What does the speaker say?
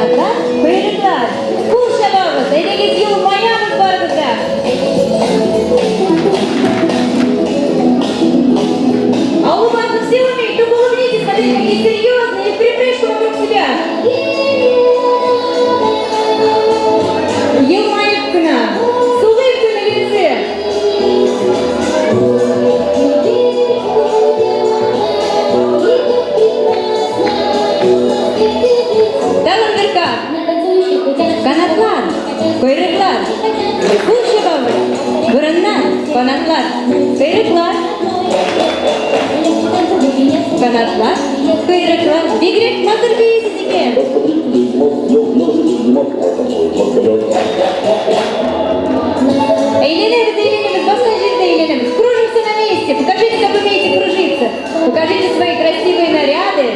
Kanatlar, kuyruklar. Kul şababız, eliniz yıl mayamız var burada. А улыбаться все умеют, только улыбнитесь, смотрите, какие серьезные, и припрыжку вокруг себя. Елмаев к нам, с улыбкой на лице. Таландырка, kanatlar, kuyruklar, kul şababı, burunlar, kanatlar, kuyruklar. Kanatlar, kuyruklar, bigirek mazır değilsiz ekan. Эйленеміз, басқа жерде эйленеміз. Кружимся на месте. Покажите, как умеете кружиться. Покажите свои красивые наряды.